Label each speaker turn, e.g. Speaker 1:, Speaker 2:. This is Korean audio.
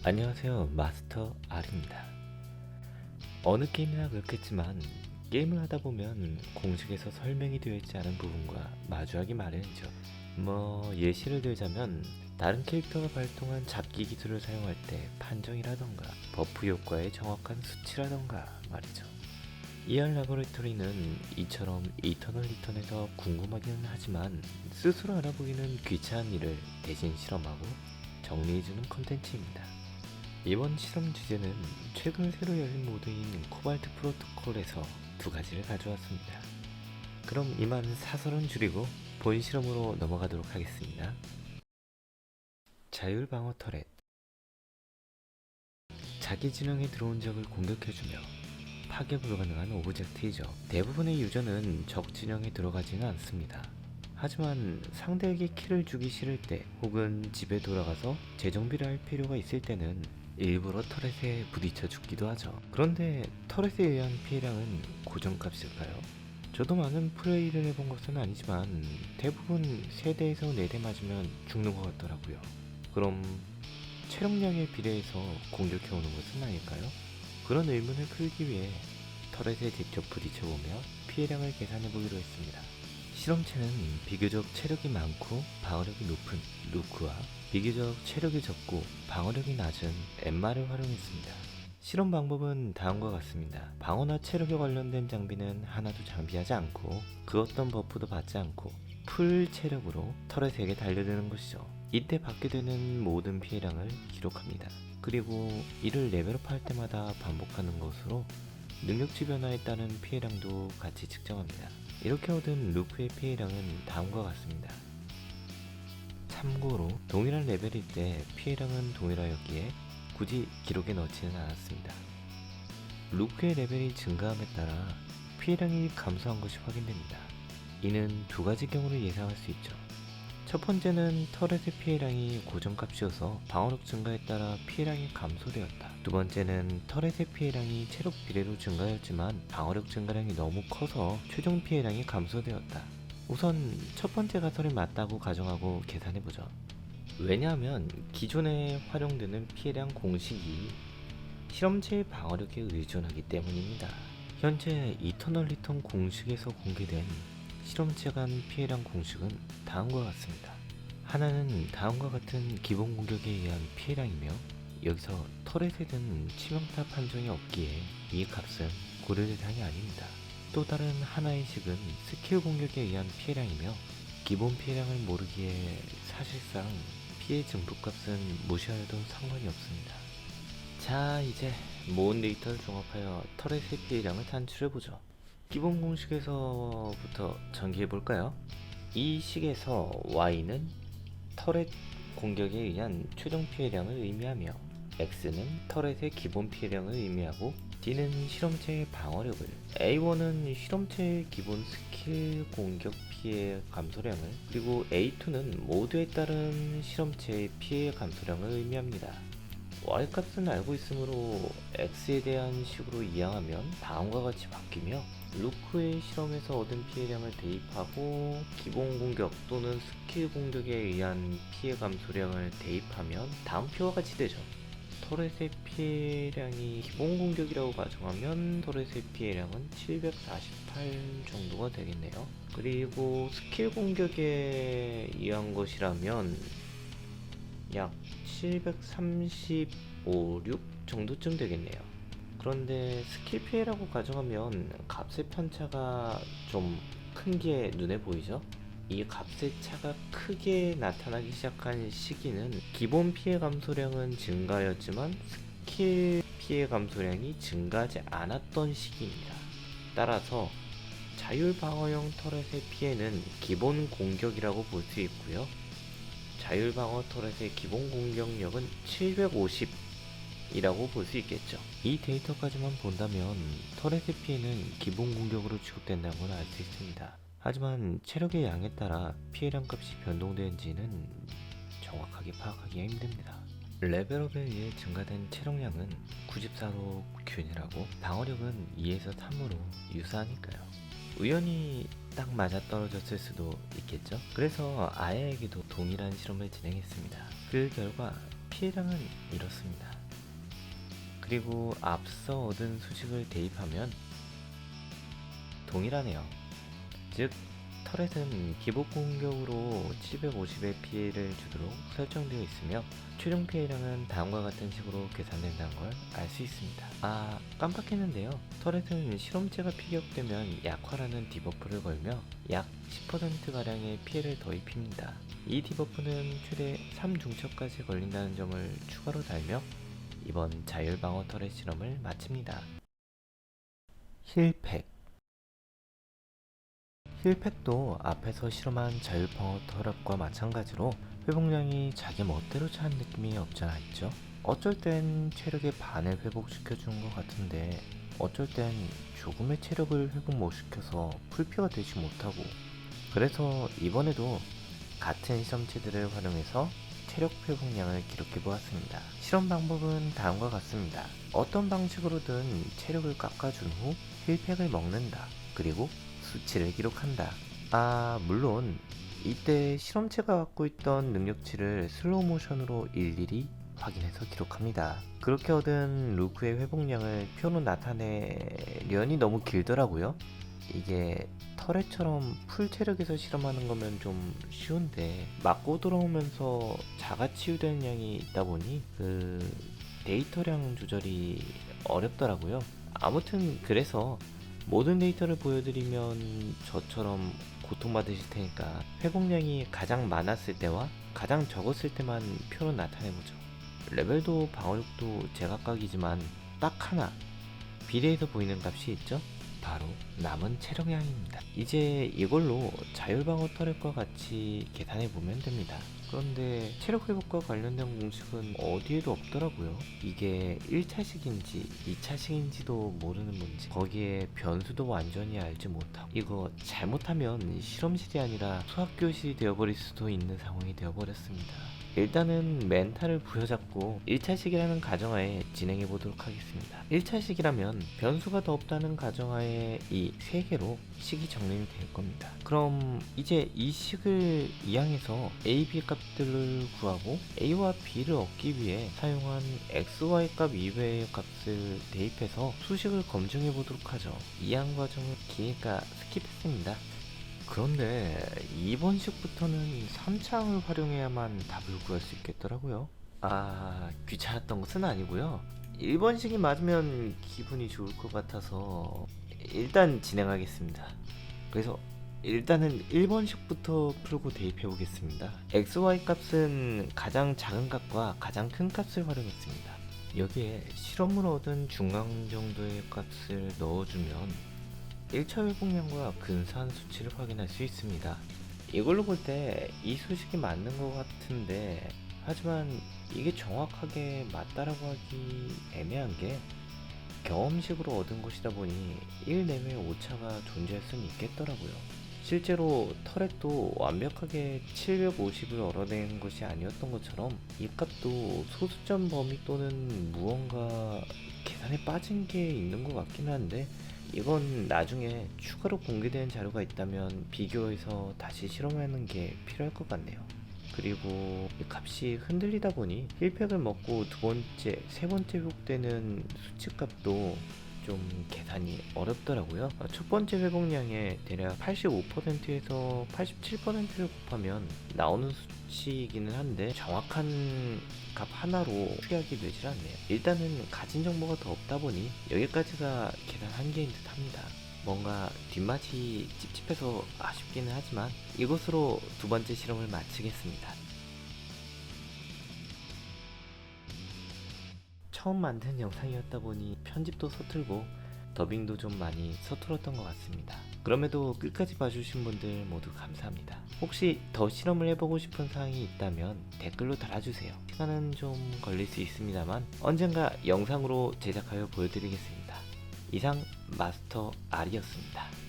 Speaker 1: 안녕하세요, 마스터 R입니다. 어느 게임이나 그렇겠지만 게임을 하다 보면 공식에서 설명이 되어 있지 않은 부분과 마주하기 마련이죠. 예시를 들자면 다른 캐릭터가 발동한 잡기 기술을 사용할 때 판정이라던가 버프 효과의 정확한 수치라던가 말이죠. ER 라보레토리는 이처럼 이터널 리턴에서 궁금하기는 하지만 스스로 알아보기는 귀찮은 일을 대신 실험하고 정리해주는 컨텐츠입니다. 이번 실험 주제는 최근 새로 열린 모드인 코발트 프로토콜에서 두 가지를 가져왔습니다. 그럼 이만 사설은 줄이고 본 실험으로 넘어가도록 하겠습니다. 자율 방어 터렛. 자기 진영에 들어온 적을 공격해주며 파괴 불가능한 오브젝트이죠. 대부분의 유저는 적 진영에 들어가지는 않습니다. 하지만 상대에게 킬을 주기 싫을 때 혹은 집에 돌아가서 재정비를 할 필요가 있을 때는 일부러 터렛에 부딪혀 죽기도 하죠. 그런데 터렛에 의한 피해량은 고정값일까요? 저도 많은 플레이를 해본 것은 아니지만 대부분 3대에서 4대 맞으면 죽는 것 같더라고요. 그럼 체력량에 비례해서 공격해오는 것은 아닐까요? 그런 의문을 풀기 위해 터렛에 직접 부딪혀보며 피해량을 계산해보기로 했습니다. 실험체는 비교적 체력이 많고 방어력이 높은 루크와 비교적 체력이 적고 방어력이 낮은 엠마를 활용했습니다. 실험 방법은 다음과 같습니다. 방어나 체력에 관련된 장비는 하나도 장비하지 않고 그 어떤 버프도 받지 않고 풀 체력으로 터렛에게 달려드는 것이죠. 이때 받게 되는 모든 피해량을 기록합니다. 그리고 이를 레벨업 할 때마다 반복하는 것으로 능력치 변화에 따른 피해량도 같이 측정합니다. 이렇게 얻은 루크의 피해량은 다음과 같습니다. 참고로 동일한 레벨일 때 피해량은 동일하였기에 굳이 기록에 넣지는 않았습니다. 루크의 레벨이 증가함에 따라 피해량이 감소한 것이 확인됩니다. 이는 두 가지 경우를 예상할 수 있죠. 첫 번째는 터렛의 피해량이 고정값이어서 방어력 증가에 따라 피해량이 감소되었다. 두 번째는 터렛의 피해량이 체력 비례로 증가했지만 방어력 증가량이 너무 커서 최종 피해량이 감소되었다. 우선 첫 번째 가설이 맞다고 가정하고 계산해보죠. 왜냐하면 기존에 활용되는 피해량 공식이 실험체의 방어력에 의존하기 때문입니다. 현재 이터널 리턴 공식에서 공개된 실험체 간 피해량 공식은 다음과 같습니다. 하나는 다음과 같은 기본 공격에 의한 피해량이며 여기서 터렛에 든 치명타 판정이 없기에 이 값은 고려 대상이 아닙니다. 또 다른 하나의 식은 스킬 공격에 의한 피해량이며 기본 피해량을 모르기에 사실상 피해 증폭값은 무시하여도 상관이 없습니다. 자, 이제 모은 데이터를 종합하여 터렛의 피해량을 산출해보죠. 기본 공식에서부터 전개해볼까요? 이 식에서 Y는 터렛 공격에 의한 최종 피해량을 의미하며 X는 터렛의 기본 피해량을 의미하고 D는 실험체의 방어력을, A1은 실험체의 기본 스킬 공격 피해 감소량을, 그리고 A2는 모두에 따른 실험체의 피해 감소량을 의미합니다. Y값은 알고 있으므로 X에 대한 식으로 이항하면 다음과 같이 바뀌며 루크의 실험에서 얻은 피해량을 대입하고 기본 공격 또는 스킬 공격에 의한 피해 감소량을 대입하면 다음 표와 같이 되죠. 터렛의 피해량이 기본 공격이라고 가정하면 터렛의 피해량은 748 정도가 되겠네요. 그리고 스킬 공격에 의한 것이라면 약 735, 6 정도쯤 되겠네요. 그런데 스킬 피해라고 가정하면 값의 편차가 좀 큰 게 눈에 보이죠? 이 값의 차가 크게 나타나기 시작한 시기는 기본 피해 감소량은 증가하였지만 스킬 피해 감소량이 증가하지 않았던 시기입니다. 따라서 자율 방어형 터렛의 피해는 기본 공격이라고 볼 수 있고요. 자율 방어 터렛의 기본 공격력은 750이라고 볼 수 있겠죠. 이 데이터까지만 본다면 터렛의 피해는 기본 공격으로 취급된다는 걸 알 수 있습니다. 하지만 체력의 양에 따라 피해량 값이 변동되는지는 정확하게 파악하기가 힘듭니다. 레벨업에 의해 증가된 체력량은 94로 균일하고 방어력은 2에서 3으로 유사하니까요. 우연히 딱 맞아떨어졌을 수도 있겠죠. 그래서 아야에게도 동일한 실험을 진행했습니다. 그 결과 피해량은 이렇습니다. 그리고 앞서 얻은 수식을 대입하면 동일하네요. 즉 터렛은 기본 공격으로 750의 피해를 주도록 설정되어 있으며 최종 피해량은 다음과 같은 식으로 계산된다는 걸 알 수 있습니다. 아, 깜빡했는데요. 터렛은 실험체가 피격되면 약화라는 디버프를 걸며 약 10%가량의 피해를 더 입힙니다. 이 디버프는 최대 3중첩까지 걸린다는 점을 추가로 달며 이번 자율방어 터렛 실험을 마칩니다. 힐팩. 힐팩도 앞에서 실험한 자율방어 터렛과 마찬가지로 회복량이 자기 멋대로 차는 느낌이 없잖아 있죠. 어쩔 땐 체력의 반을 회복시켜주는 것 같은데 어쩔 땐 조금의 체력을 회복 못 시켜서 풀피가 되지 못하고, 그래서 이번에도 같은 실험체들을 활용해서 체력 회복량을 기록해 보았습니다. 실험 방법은 다음과 같습니다. 어떤 방식으로든 체력을 깎아준 후 힐팩을 먹는다. 그리고 수치를 기록한다. 아, 물론 이때 실험체가 갖고 있던 능력치를 슬로우 모션으로 일일이 확인해서 기록합니다. 그렇게 얻은 루크의 회복량을 표로 나타내려니 너무 길더라고요. 이게 터렛처럼 풀 체력에서 실험하는 거면 좀 쉬운데 맞고 들어오면서 자가 치유되는 양이 있다 보니 그 데이터량 조절이 어렵더라고요. 아무튼 그래서 모든 데이터를 보여드리면 저처럼 고통받으실 테니까 회복량이 가장 많았을 때와 가장 적었을 때만 표로 나타내보죠. 레벨도 방어력도 제각각이지만 딱 하나 비례해서 보이는 값이 있죠? 바로 남은 체력량입니다. 이제 이걸로 자율방어 터렛과 같이 계산해보면 됩니다. 그런데 체력 회복과 관련된 공식은 어디에도 없더라고요. 이게 1차식인지 2차식인지도 모르는 문제, 거기에 변수도 완전히 알지 못하고, 이거 잘못하면 실험실이 아니라 수학교실이 되어버릴 수도 있는 상황이 되어버렸습니다. 일단은 멘탈을 부여잡고 1차식이라는 가정하에 진행해 보도록 하겠습니다. 1차식이라면 변수가 더 없다는 가정하에 이 3개로 식이 정리를 될 겁니다. 그럼 이제 이 식을 이항해서 A, B 값들을 구하고 A와 B를 얻기 위해 사용한 X, Y 값 이외의 값을 대입해서 수식을 검증해 보도록 하죠. 이항 과정은 기니까 스킵했습니다. 그런데 2번 식부터는 3차항을 활용해야만 답을 구할 수 있겠더라고요. 아, 귀찮았던 것은 아니고요. 1번 식이 맞으면 기분이 좋을 것 같아서 일단 진행하겠습니다. 그래서 일단은 1번 식부터 풀고 대입해 보겠습니다. XY 값은 가장 작은 값과 가장 큰 값을 활용했습니다. 여기에 실험으로 얻은 중앙 정도의 값을 넣어주면 1차 회복량과 근사한 수치를 확인할 수 있습니다. 이걸로 볼 때 이 수식이 맞는 것 같은데, 하지만 이게 정확하게 맞다라고 하기 애매한 게 경험식으로 얻은 것이다 보니 1 내외의 오차가 존재할 수는 있겠더라고요. 실제로 터렛도 완벽하게 750을 얻어낸 것이 아니었던 것처럼 이 값도 소수점 범위 또는 무언가 계산에 빠진 게 있는 것 같긴 한데, 이건 나중에 추가로 공개된 자료가 있다면 비교해서 다시 실험하는 게 필요할 것 같네요. 그리고 이 값이 흔들리다 보니 힐팩을 먹고 두 번째, 세 번째 회복되는 수치값도 좀 계산이 어렵더라고요. 첫 번째 회복량에 대략 85%에서 87%를 곱하면 나오는 수치이기는 한데 정확한 값 하나로 추리하기 되질 않네요. 일단은 가진 정보가 더 없다 보니 여기까지가 계산 한계인 듯 합니다. 뭔가 뒷맛이 찝찝해서 아쉽기는 하지만 이것으로 두 번째 실험을 마치겠습니다. 처음 만든 영상이었다 보니 편집도 서툴고 더빙도 좀 많이 서툴었던 것 같습니다. 그럼에도 끝까지 봐주신 분들 모두 감사합니다. 혹시 더 실험을 해보고 싶은 사항이 있다면 댓글로 달아주세요. 시간은 좀 걸릴 수 있습니다만 언젠가 영상으로 제작하여 보여드리겠습니다. 이상 마스터 R이었습니다.